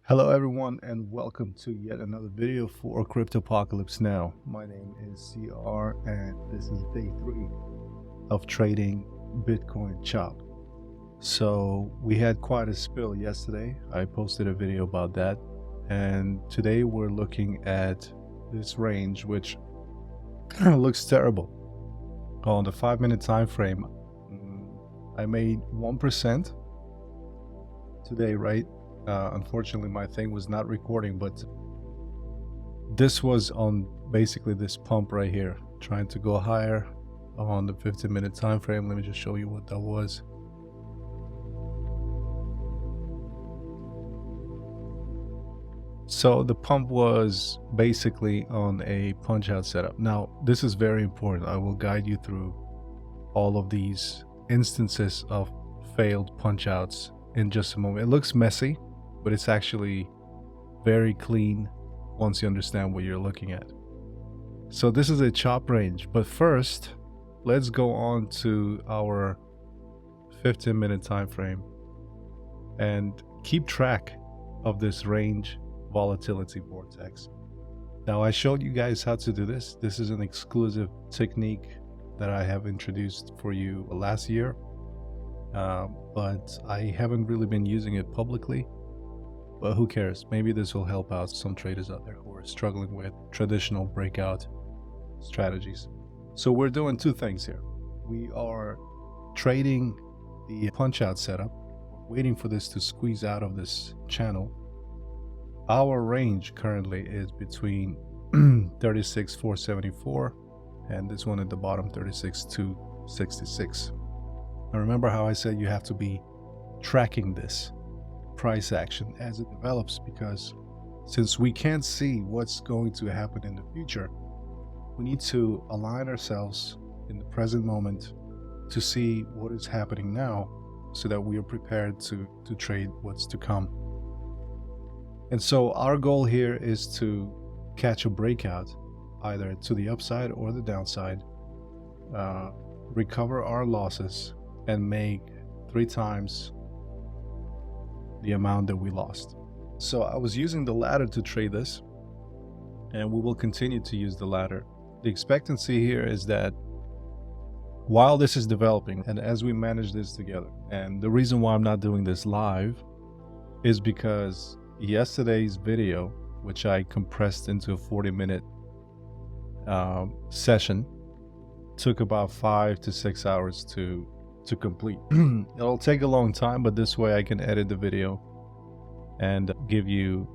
Hello everyone and welcome to yet another video for Cryptopocalypse Now. My name is CR and this is day 3 of trading Bitcoin chop. So we had quite a spill yesterday. I posted a video about that, and today we're looking at this range which looks terrible. On the 5-minute time frame, I made 1% today, right? Unfortunately, my thing was not recording, but this was on basically this pump right here, trying to go higher on the 15-minute time frame. Let me just show you what that was. So the pump was basically on a punch out setup. Now, this is very important. I will guide you through all of these instances of failed punch outs in just a moment. It looks messy, but it's actually very clean once you understand what you're looking at. So this is a chop range, but first let's go on to our 15-minute time frame and keep track of this range volatility vortex. Now, I showed you guys how to do this. This is an exclusive technique that I have introduced for you last year, but I haven't really been using it publicly. But who cares? Maybe this will help out some traders out there who are struggling with traditional breakout strategies. So we're doing two things here. We are trading the punch out setup, waiting for this to squeeze out of this channel. Our range currently is between 36,474 and this one at the bottom, 36,266. Now remember how I said you have to be tracking this price action as it develops, because since we can't see what's going to happen in the future, we need to align ourselves in the present moment to see what is happening now so that we are prepared to trade what's to come. And so our goal here is to catch a breakout either to the upside or the downside, recover our losses and make 3 times the amount that we lost. So I was using the ladder to trade this, and we will continue to use the ladder. The expectancy here is that while this is developing and as we manage this together, and the reason why I'm not doing this live is because yesterday's video, which I compressed into a 40-minute session, took about 5 to 6 hours to complete. It'll take a long time, but this way I can edit the video and give you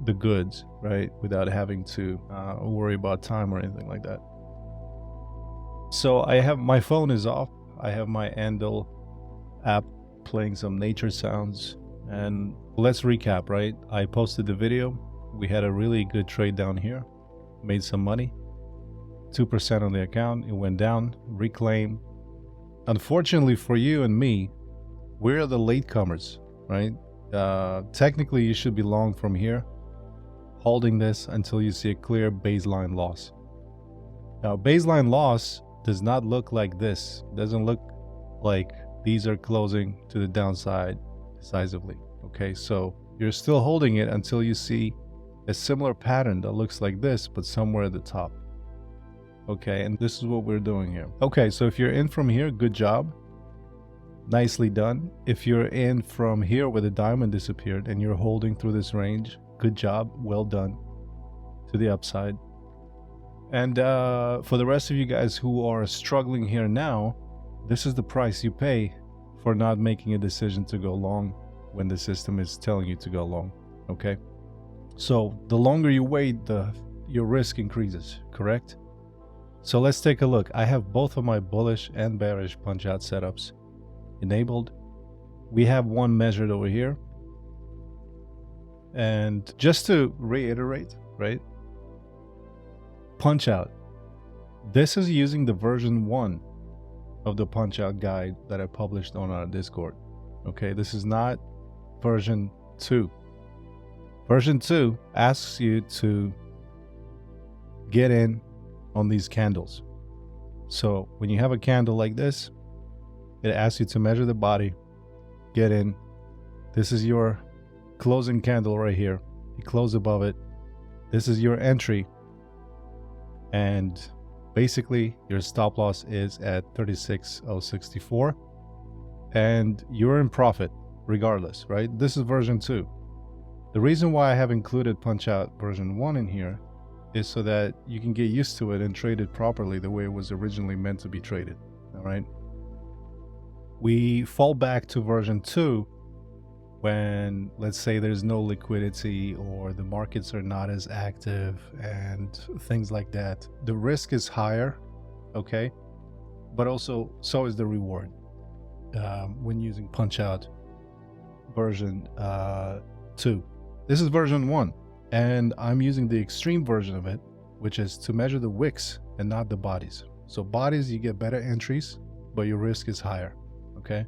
the goods, right, without having to worry about time or anything like that. So I have my phone is off. I have my Andal app playing some nature sounds, and let's recap, right? I posted the video. We had a really good trade down here, made some money, 2% on the account. It went down, reclaimed. Unfortunately for you and me, we're the latecomers, right? Technically, you should be long from here, holding this until you see a clear baseline loss. Now, baseline loss does not look like this. It doesn't look like these are closing to the downside decisively. Okay, so you're still holding it until you see a similar pattern that looks like this, but somewhere at the top. Okay, and this is what we're doing here. Okay, so if you're in from here, good job. Nicely done. If you're in from here where the diamond disappeared and you're holding through this range, good job. Well done to the upside. And for the rest of you guys who are struggling here now, this is the price you pay for not making a decision to go long when the system is telling you to go long. Okay, so the longer you wait, your risk increases, correct? So let's take a look. I have both of my bullish and bearish punch out setups enabled. We have one measured over here. And just to reiterate, right? Punch out. This is using the version 1 of the punch out guide that I published on our Discord. Okay, this is not version 2. Version 2 asks you to get in on these candles. So when you have a candle like this, it asks you to measure the body, get in. This is your closing candle right here. You close above it. This is your entry. And basically your stop loss is at 36,064. And you're in profit regardless, right? This is version 2. The reason why I have included punch out version 1 in here is so that you can get used to it and trade it properly the way it was originally meant to be traded. All right. We fall back to version 2 when, let's say, there's no liquidity or the markets are not as active and things like that. The risk is higher, okay? But also, so is the reward when using punch out version 2. This is version 1. And I'm using the extreme version of it, which is to measure the wicks and not the bodies. So bodies, you get better entries, but your risk is higher, okay?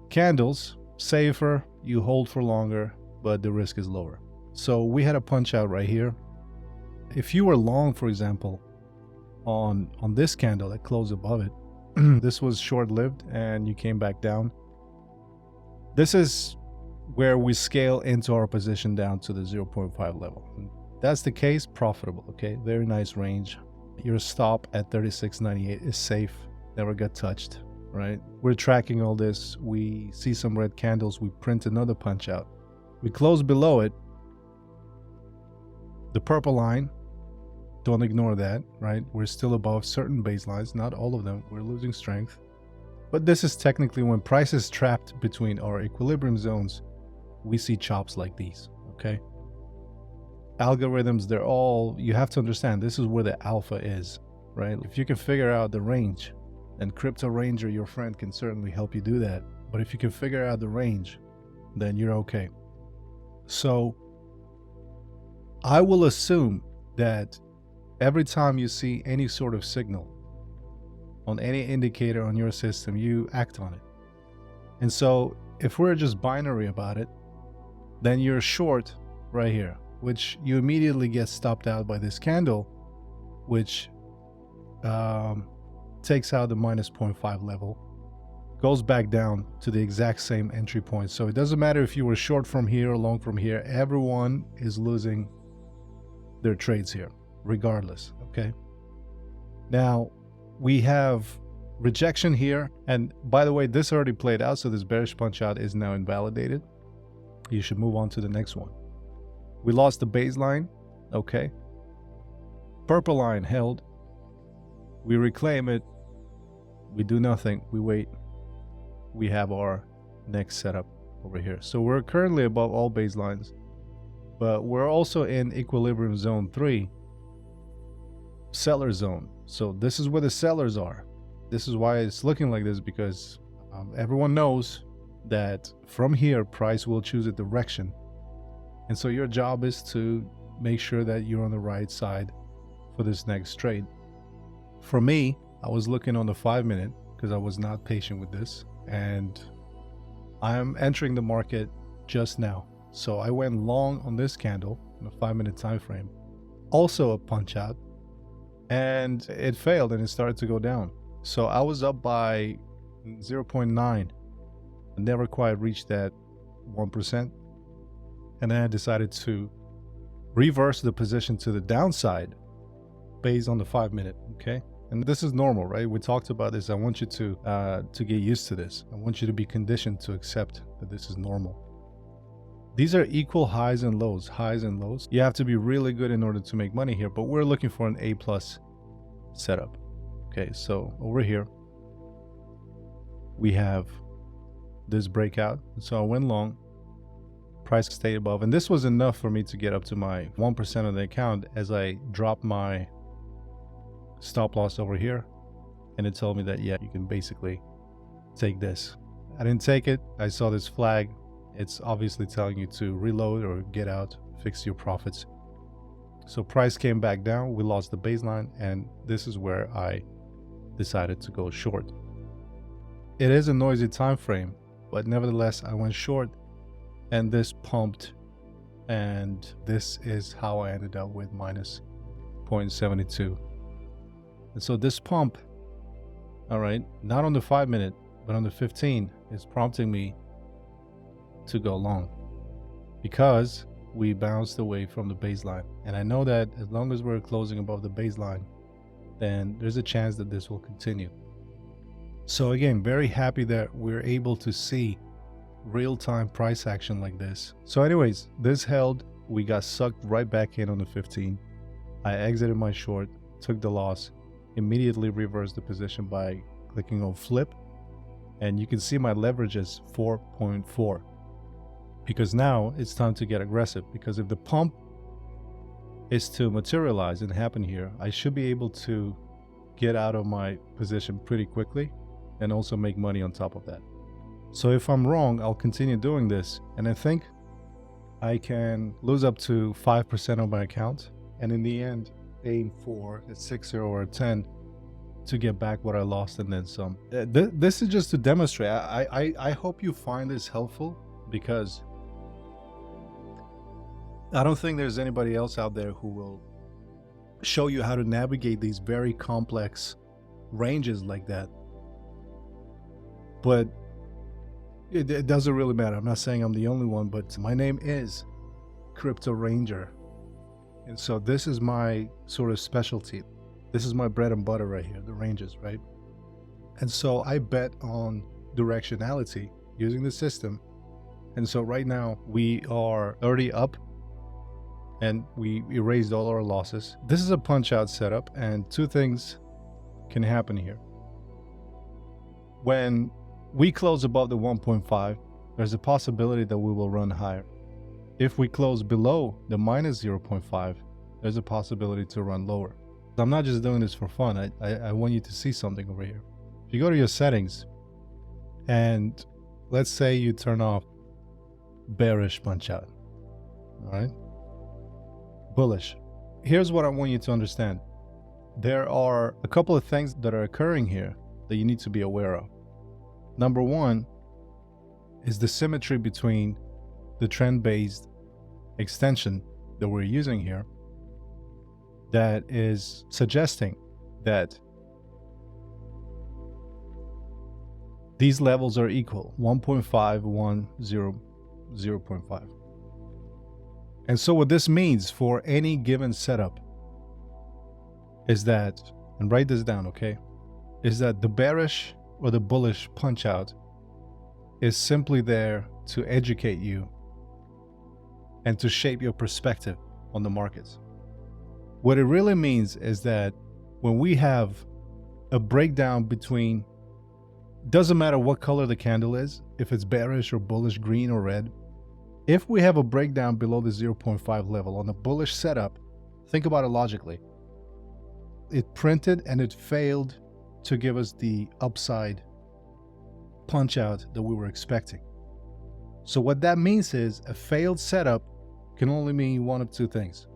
Candles, safer, you hold for longer, but the risk is lower. So we had a punch out right here. If you were long, for example, on this candle that closed above it, this was short-lived and you came back down. This is where we scale into our position down to the 0.5 level. That's the case, profitable, okay? Very nice range. Your stop at 36.98 is safe, never got touched, right? We're tracking all this. We see some red candles. We print another punch out. We close below it. The purple line, don't ignore that, right? We're still above certain baselines, not all of them. We're losing strength. But this is technically when price is trapped between our equilibrium zones. We see chops like these, okay? Algorithms, they're all, you have to understand, this is where the alpha is, right? If you can figure out the range, and Crypto Ranger, your friend, can certainly help you do that. But if you can figure out the range, then you're okay. So I will assume that every time you see any sort of signal on any indicator on your system, you act on it. And so if we're just binary about it, then you're short right here, which you immediately get stopped out by this candle, which takes out the minus 0.5 level, goes back down to the exact same entry point. So it doesn't matter if you were short from here or long from here, everyone is losing their trades here, regardless, okay? Now, we have rejection here, and by the way, this already played out, so this bearish punch out is now invalidated. You should move on to the next one. We lost the baseline, okay? Purple line held. We reclaim it. We do nothing. We wait. We have our next setup over here. So we're currently above all baselines, but we're also in equilibrium zone 3, seller zone. So this is where the sellers are. This is why it's looking like this, because everyone knows that from here price will choose a direction, and so your job is to make sure that you're on the right side for this next trade. For me, I was looking on the 5-minute because I was not patient with this, and I'm entering the market just now. So I went long on this candle on a 5-minute time frame, also a punch out, and it failed and it started to go down. So I was up by 0.9. I never quite reached that 1%. And then I decided to reverse the position to the downside based on the 5-minute, okay? And this is normal, right? We talked about this. I want you to get used to this. I want you to be conditioned to accept that this is normal. These are equal highs and lows, highs and lows. You have to be really good in order to make money here, but we're looking for an A+ setup. Okay, so over here, we have this breakout. So I went long, price stayed above, and this was enough for me to get up to my 1% of the account as I dropped my stop loss over here, and it told me that, yeah, you can basically take this. I didn't take it. I saw this flag. It's obviously telling you to reload or get out, fix your profits. So price came back down. We lost the baseline, and this is where I decided to go short. It is a noisy time frame, but nevertheless, I went short, and this pumped, and this is how I ended up with minus 0.72. And so this pump, all right, not on the 5-minute, but on the 15, is prompting me to go long. because we bounced away from the baseline. And I know that as long as we're closing above the baseline, then there's a chance that this will continue. So again, very happy that we're able to see real-time price action like this. So anyways, this held. We got sucked right back in on the 15. I exited my short, took the loss, immediately reversed the position by clicking on flip, and you can see my leverage is 4.4, because now it's time to get aggressive, because if the pump is to materialize and happen here, I should be able to get out of my position pretty quickly and also make money on top of that. So if I'm wrong, I'll continue doing this, and I think I can lose up to 5% of my account, and in the end aim for a 6 or a 10 to get back what I lost and then some. This is just to demonstrate. I hope you find this helpful, because I don't think there's anybody else out there who will show you how to navigate these very complex ranges like that. But it doesn't really matter. I'm not saying I'm the only one, but my name is Crypto Ranger. And so this is my sort of specialty. This is my bread and butter right here, the ranges, right? And so I bet on directionality using the system. And so right now we are already up and we erased all our losses. This is a punch out setup, and two things can happen here. When we close above the 1.5, there's a possibility that we will run higher. If we close below the minus 0.5, there's a possibility to run lower. I'm not just doing this for fun. I want you to see something over here. If you go to your settings, and let's say you turn off bearish punch out, all right? Bullish. Here's what I want you to understand. There are a couple of things that are occurring here that you need to be aware of. Number one is the symmetry between the trend-based extension that we're using here that is suggesting that these levels are equal, 1.5, 1, 0, 0.5. And so what this means for any given setup is that, and write this down, okay, is that the bearish or the bullish punch out is simply there to educate you and to shape your perspective on the markets. What it really means is that when we have a breakdown between, doesn't matter what color the candle is, if it's bearish or bullish, green or red, if we have a breakdown below the 0.5 level on a bullish setup, think about it logically. It printed and it failed to give us the upside punch out that we were expecting. So what that means is a failed setup can only mean one of two things.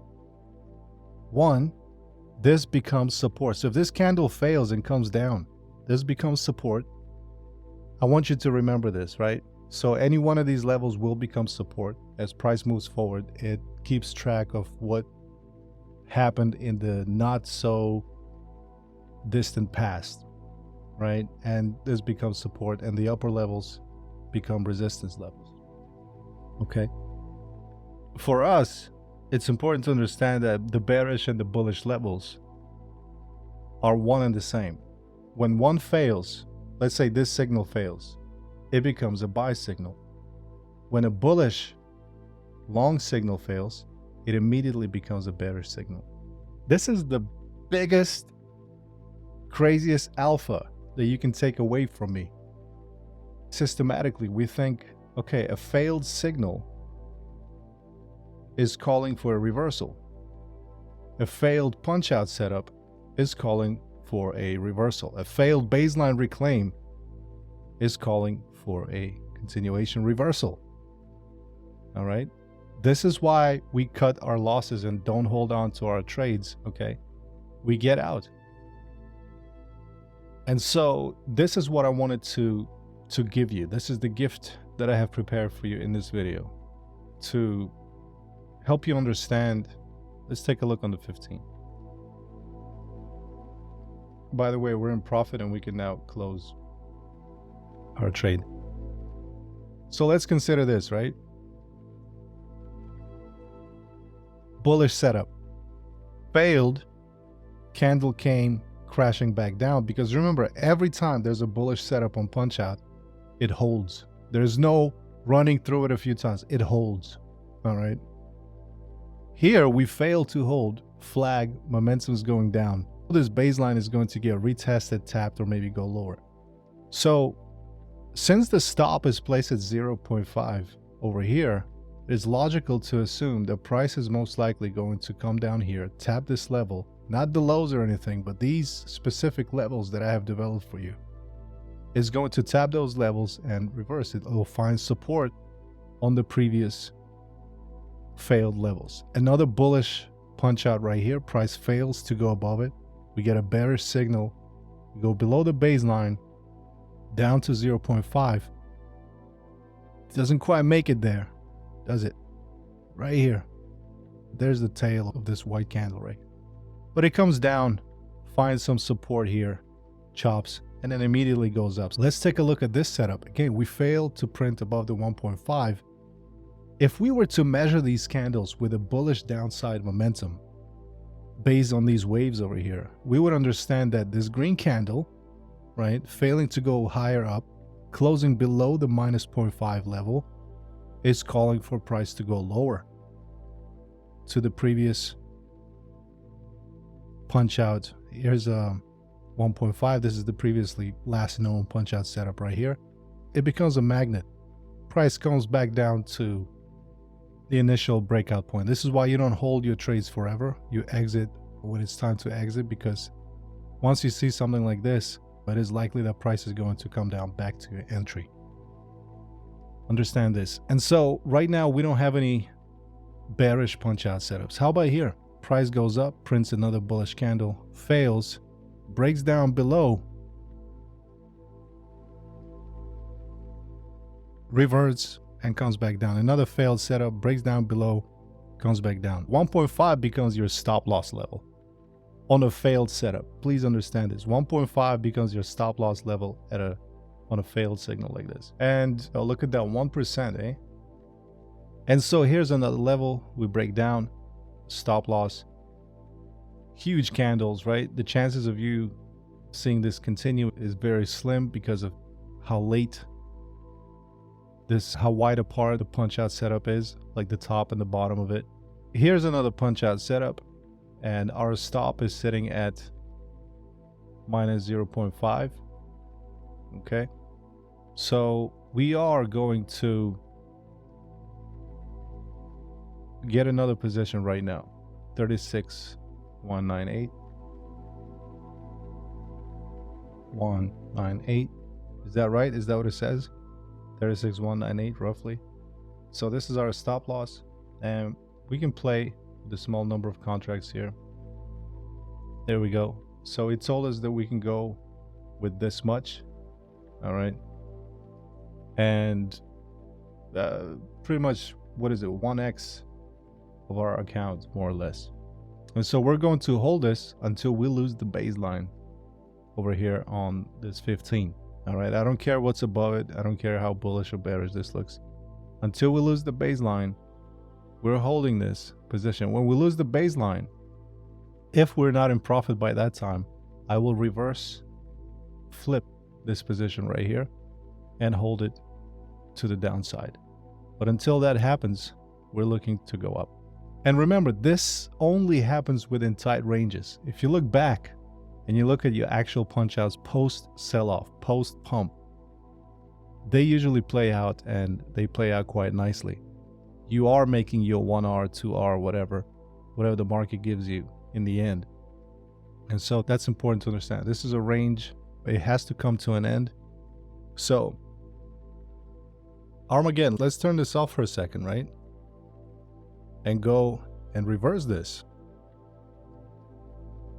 One, this becomes support. So if this candle fails and comes down, this becomes support. I want you to remember this, right? So any one of these levels will become support. As price moves forward, it keeps track of what happened in the not so distant past, right? And this becomes support, and the upper levels become resistance levels. Okay? For us, it's important to understand that the bearish and the bullish levels are one and the same. When one fails, let's say this signal fails, it becomes a buy signal. When a bullish long signal fails, it immediately becomes a bearish signal. This is the biggest, craziest alpha that you can take away from me. Systematically, we think, okay, a failed signal is calling for a reversal. A failed punch-out setup is calling for a reversal. A failed baseline reclaim is calling for a continuation reversal. All right? This is why we cut our losses and don't hold on to our trades, okay? We get out. And so this is what I wanted to give you. This is the gift that I have prepared for you in this video to help you understand. Let's take a look on the 15. By the way, we're in profit and we can now close our trade. So let's consider this, right? bullish setup. Failed, candle came crashing back down, because remember, every time there's a bullish setup on punch out, it holds. There's no running through it a few times. It holds. All right. Here we fail to hold. Flag, momentum is going down. This baseline is going to get retested, tapped, or maybe go lower. So since the stop is placed at 0.5 over here, it's logical to assume the price is most likely going to come down here, tap this level, not the lows or anything, but these specific levels that I have developed for you. Is going to tap those levels and reverse it. It will find support on the previous failed levels. Another bullish punch out right here. Price fails to go above it. We get a bearish signal. We go below the baseline, down to 0.5. It doesn't quite make it there, does it? Right here. There's the tail of this white candle, right? But it comes down, finds some support here, chops, and then immediately goes up. So let's take a look at this setup. Again, we failed to print above the 1.5. If we were to measure these candles with a bullish downside momentum based on these waves over here, we would understand that this green candle, right, failing to go higher up, closing below the minus 0.5 level, is calling for price to go lower to the previous punch out. Here's a 1.5. This is the previously last known punch out setup right here. It becomes a magnet. Price comes back down to the initial breakout point. This is why you don't hold your trades forever. You exit when it's time to exit, because once you see something like this, it is likely that price is going to come down back to your entry. Understand this. And so right now we don't have any bearish punch out setups. How about here? Price goes up, prints another bullish candle, fails, breaks down below, reverts, and comes back down. Another failed setup, breaks down below, comes back down. 1.5 becomes your stop loss level on a failed setup. Please understand this. 1.5 becomes your stop loss level on a failed signal like this. And look at that 1%, eh? And so here's another level. We break down, stop loss, huge candles, right? The chances of you seeing this continue is very slim because of how late how wide apart the punch out setup is, like the top and the bottom of it. Here's another punch out setup, and our stop is sitting at minus 0.5. Okay, so we are going to get another position right now. 36,198. 198. Is that right? Is that what it says? 36,198 roughly. So this is our stop loss, and we can play with a small number of contracts here. There we go. So it told us that we can go with this much. All right. And pretty much, what is it? 1x of our account, more or less. And so we're going to hold this until we lose the baseline over here on this 15. All right. I don't care what's above it. I don't care how bullish or bearish this looks. Until we lose the baseline, we're holding this position. When we lose the baseline, if we're not in profit by that time, I will reverse flip this position right here and hold it to the downside. But until that happens, we're looking to go up. And remember, this only happens within tight ranges. If you look back and you look at your actual punch outs post sell-off, post pump, they usually play out, and they play out quite nicely. You are making your 1R, 2R, whatever the market gives you in the end. And so that's important to understand. This is a range. It has to come to an end. So Armageddon, let's turn this off for a second, right? And go and reverse this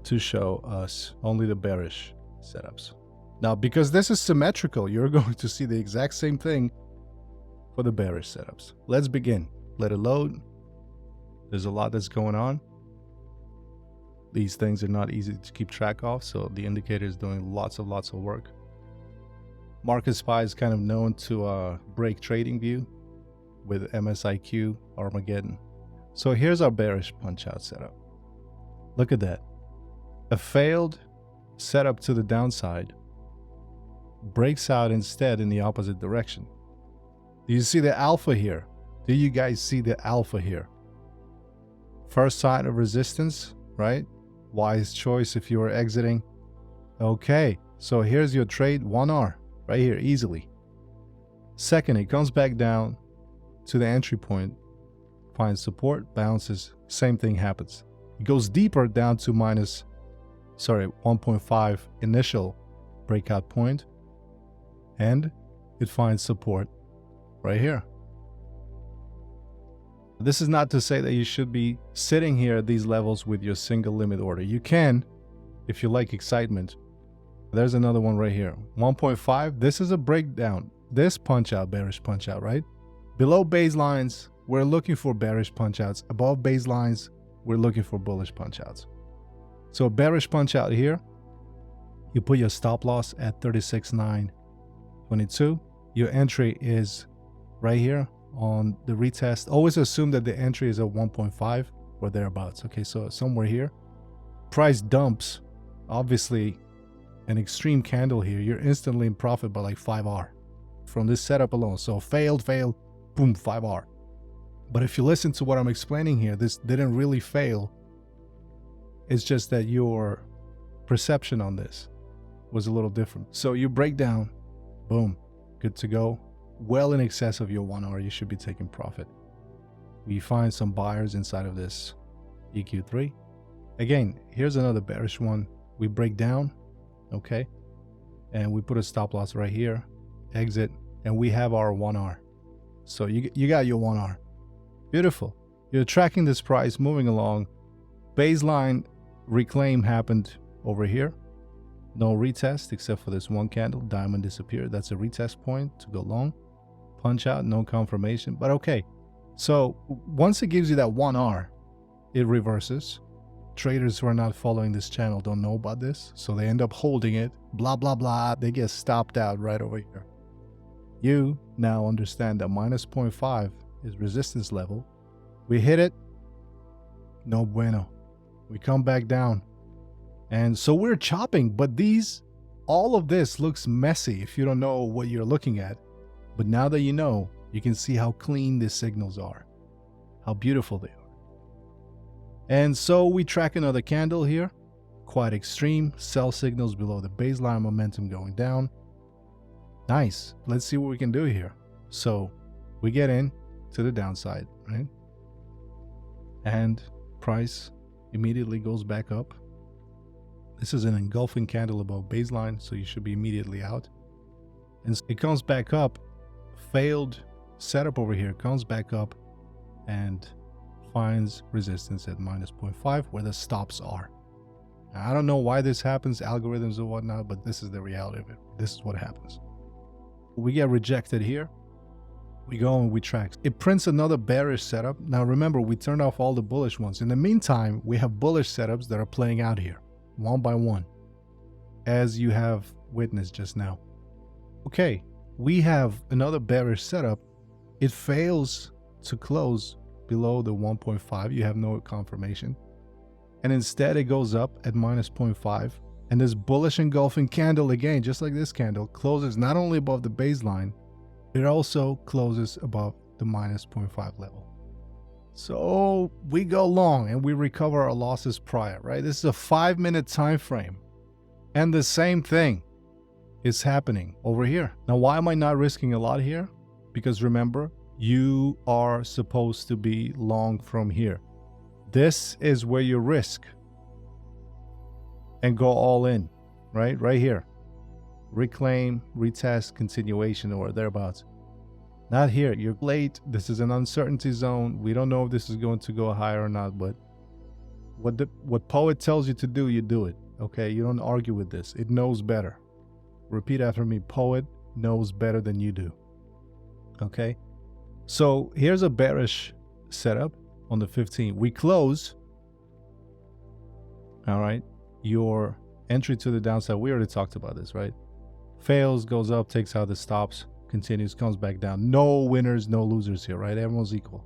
to show us only the bearish setups. Now, because this is symmetrical, you're going to see the exact same thing for the bearish setups. Let's begin. Let it load. There's a lot that's going on. These things are not easy to keep track of, so the indicator is doing lots of work. MarketSpy is kind of known to break trading view with MSIQ, Armageddon. So here's our bearish punch out setup. Look at that. A failed setup to the downside breaks out instead in the opposite direction. Do you see the alpha here? Do you guys see the alpha here? First sign of resistance, right? Wise choice if you are exiting. Okay, so here's your trade, 1R, right here, easily. Second, it comes back down to the entry point, finds support, bounces, same thing happens. It goes deeper down to 1.5 initial breakout point, and it finds support right here. This is not to say that you should be sitting here at these levels with your single limit order. You can, if you like excitement. There's another one right here, 1.5. This is a breakdown. This punch out, bearish punch out, right? Below baselines, we're looking for bearish punch outs. Above baselines, we're looking for bullish punch outs. So a bearish punch out here, you put your stop loss at 36,922. Your entry is right here on the retest. Always assume that the entry is at 1.5 or thereabouts. Okay, so somewhere here. Price dumps, obviously an extreme candle here. You're instantly in profit by like 5R from this setup alone. So failed, boom, 5R. But if you listen to what I'm explaining here, this didn't really fail. It's just that your perception on this was a little different. So you break down, boom, good to go. Well in excess of your 1R, you should be taking profit. We find some buyers inside of this EQ3. Again, here's another bearish one. We break down, okay, and we put a stop loss right here, exit, and we have our 1R. So you got your 1R. Beautiful. You're tracking this price moving along. Baseline reclaim happened over here. No retest except for this one candle. Diamond disappeared. That's a retest point to go long. Punch out, no confirmation, but okay. So once it gives you that 1R, it reverses. Traders who are not following this channel don't know about this, so they end up holding it, blah, blah, blah. They get stopped out right over here. You now understand that minus 0.5 is resistance level. We hit it, no bueno. We come back down. And so we're chopping, but all of this looks messy if you don't know what you're looking at. But now that you know, you can see how clean these signals are, how beautiful they are. And so we track another candle here, quite extreme, sell signals below the baseline, momentum going down. Nice. Let's see what we can do here. So we get in to the downside, right? And price immediately goes back up. This is an engulfing candle above baseline, so you should be immediately out. And it comes back up, failed setup over here, comes back up and finds resistance at minus 0.5 where the stops are. Now, I don't know why this happens, algorithms or whatnot, but this is the reality of it. This is what happens. We get rejected here. We go and we track. It prints another bearish setup. Now remember, we turned off all the bullish ones. In the meantime, we have bullish setups that are playing out here, one by one, as you have witnessed just now. Okay, we have another bearish setup. It fails to close below the 1.5. You have no confirmation. And instead it goes up at minus 0.5. And this bullish engulfing candle, again, just like this candle, closes not only above the baseline, it also closes above the minus 0.5 level. So we go long and we recover our losses prior, right? This is a 5-minute time frame. And the same thing is happening over here. Now, why am I not risking a lot here? Because remember, you are supposed to be long from here. This is where you risk and go all in, right? Right here. Reclaim, retest, continuation, or thereabouts. Not here. You're late. This is an uncertainty zone. We don't know if this is going to go higher or not, but what Poet tells you to do, you do it. Okay? You don't argue with this. It knows better. Repeat after me. Poet knows better than you do. Okay? So here's a bearish setup on the 15th. We close. All right. Your entry to the downside, we already talked about this, right? Fails, goes up, takes out the stops, continues, comes back down. No winners, no losers here, right? Everyone's equal.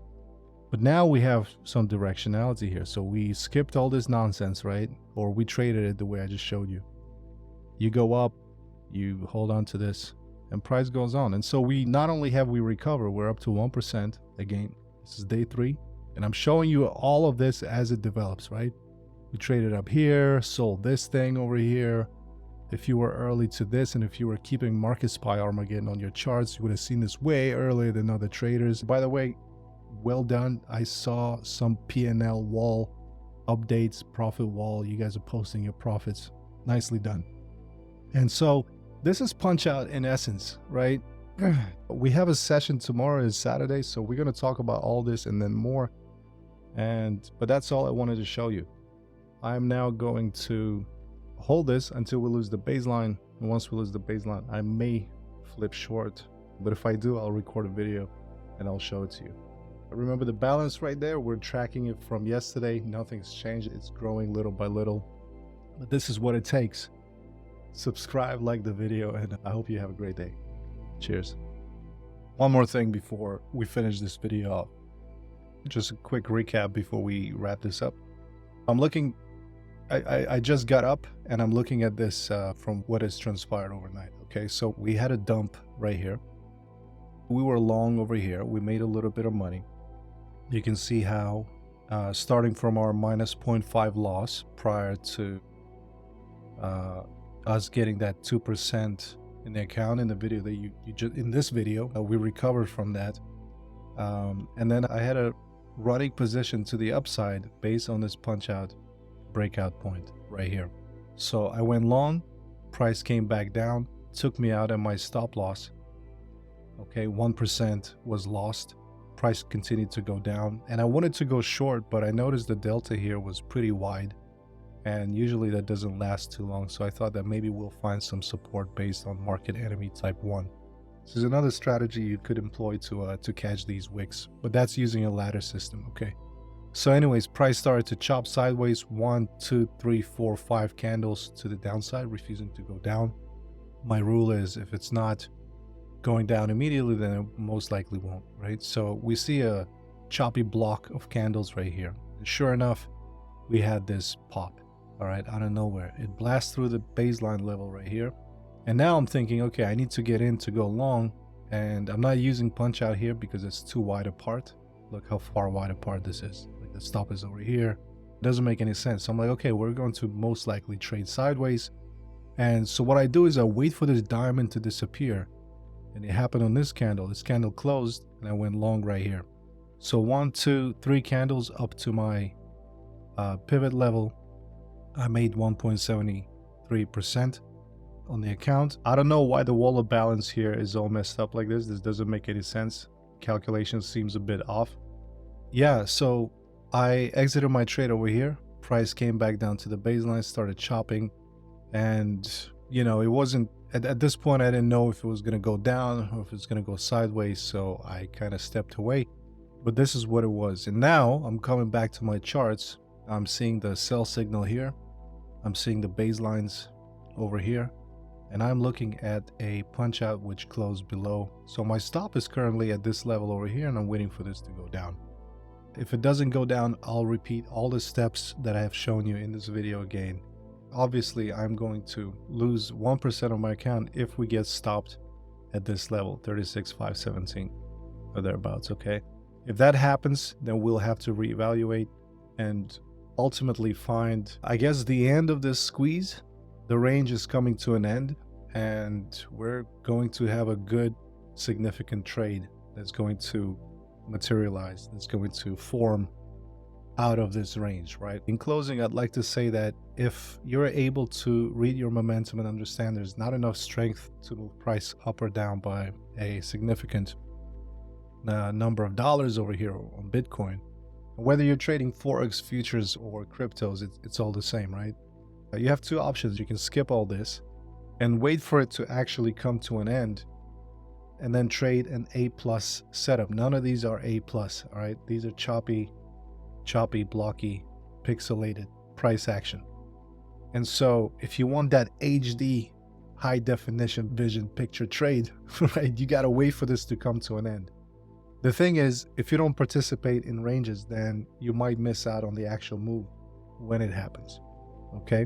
But now we have some directionality here. So we skipped all this nonsense, right? Or we traded it the way I just showed you. You go up, you hold on to this, and price goes on. And so we not only have we recovered, we're up to 1% again. This is day 3. And I'm showing you all of this as it develops, right? We traded up here, sold this thing over here. If you were early to this, and if you were keeping MarketSpy Armageddon on your charts, you would have seen this way earlier than other traders. By the way, well done. I saw some P&L wall updates, profit wall. You guys are posting your profits. Nicely done. And so this is punch out in essence, right? We have a session tomorrow, is Saturday, so we're going to talk about all this and then more. But that's all I wanted to show you. I'm now going to hold this until we lose the baseline. And once we lose the baseline, I may flip short. But if I do, I'll record a video and I'll show it to you. Remember the balance right there? We're tracking it from yesterday. Nothing's changed. It's growing little by little. But this is what it takes. Subscribe, like the video, and I hope you have a great day. Cheers. One more thing before we finish this video off. Just a quick recap before we wrap this up. I'm looking, I just got up and I'm looking at this from what has transpired overnight. Okay, so we had a dump right here. We were long over here. We made a little bit of money. You can see how starting from our minus 0.5 loss prior to us getting that 2% in the account in the video that you just in this video, we recovered from that. And then I had a running position to the upside based on this punch out breakout point right here. So I went long, price came back down, took me out at my stop loss. Okay, 1% was lost. Price continued to go down and I wanted to go short, but I noticed the delta here was pretty wide and usually that doesn't last too long. So I thought that maybe we'll find some support based on market enemy type 1. This is another strategy you could employ to catch these wicks, but that's using a ladder system. Okay, so anyways, price started to chop sideways, 1, 2, 3, 4, 5 candles to the downside, refusing to go down. My rule is if it's not going down immediately, then it most likely won't, right? So we see a choppy block of candles right here, and sure enough, we had this pop, all right, out of nowhere. It blasts through the baseline level right here. And now I'm thinking, okay, I need to get in to go long, and I'm not using punch out here because it's too wide apart. Look how far wide apart this is. Like the stop is over here. It doesn't make any sense. So I'm like, okay, we're going to most likely trade sideways. And so what I do is I wait for this diamond to disappear. And it happened on this candle. This candle closed and I went long right here. So 1, 2, 3 candles up to my pivot level. I made 1.73% on the account. I don't know why the wall of balance here is all messed up like this. This doesn't make any sense. Calculation seems a bit off. Yeah, so I exited my trade over here. Price came back down to the baseline, started chopping. And, you know, it wasn't, at this point, I didn't know if it was going to go down or if it's going to go sideways. So I kind of stepped away. But this is what it was. And now I'm coming back to my charts. I'm seeing the sell signal here. I'm seeing the baselines over here. And I'm looking at a punch out which closed below. So my stop is currently at this level over here and I'm waiting for this to go down. If it doesn't go down, I'll repeat all the steps that I have shown you in this video again. Obviously, I'm going to lose 1% of my account if we get stopped at this level, 36,517 or thereabouts, okay? If that happens, then we'll have to reevaluate and ultimately find, I guess, the end of this squeeze. The range is coming to an end and we're going to have a good significant trade that's going to materialize, that's going to form out of this range, right? In closing, I'd like to say that if you're able to read your momentum and understand there's not enough strength to move price up or down by a significant number of dollars over here on Bitcoin, whether you're trading Forex futures or cryptos, it's all the same, right? You have two options. You can skip all this and wait for it to actually come to an end and then trade an A+ setup. None of these are A+, all right? These are choppy, blocky, pixelated price action. And so if you want that HD high definition vision picture trade, right, you got to wait for this to come to an end. The thing is, if you don't participate in ranges, then you might miss out on the actual move when it happens. Okay?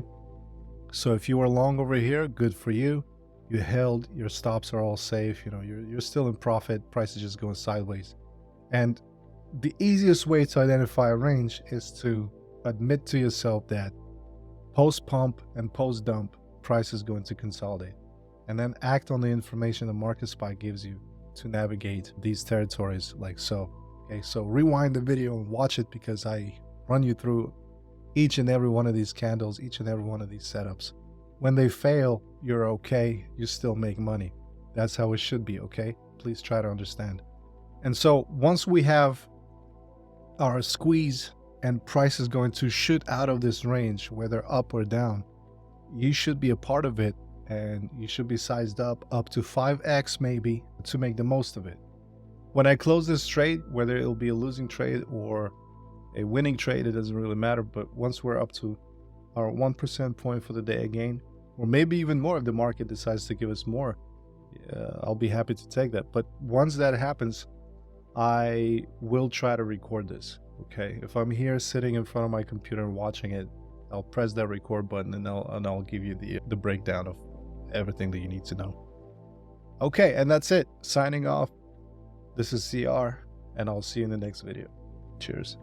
So if you were long over here, good for you. You held, your stops are all safe, you know, you're still in profit, price is just going sideways. And the easiest way to identify a range is to admit to yourself that post-pump and post-dump, price is going to consolidate. And then act on the information that MarketSpy gives you to navigate these territories like so. Okay, so rewind the video and watch it, because I run you through each and every one of these candles, each and every one of these setups. When they fail, you're okay, you still make money. That's how it should be, okay? Please try to understand. And so once we have our squeeze and price is going to shoot out of this range, whether up or down, you should be a part of it, and you should be sized up to 5x maybe to make the most of it. When I close this trade, whether it'll be a losing trade or a winning trade, it doesn't really matter. But once we're up to our 1% point for the day again, or maybe even more if the market decides to give us more, I'll be happy to take that. But once that happens, I will try to record this. Okay, if I'm here sitting in front of my computer and watching it, I'll press that record button and I'll give you the breakdown of everything that you need to know. Okay, and that's it. Signing off. This is CR, and I'll see you in the next video. Cheers.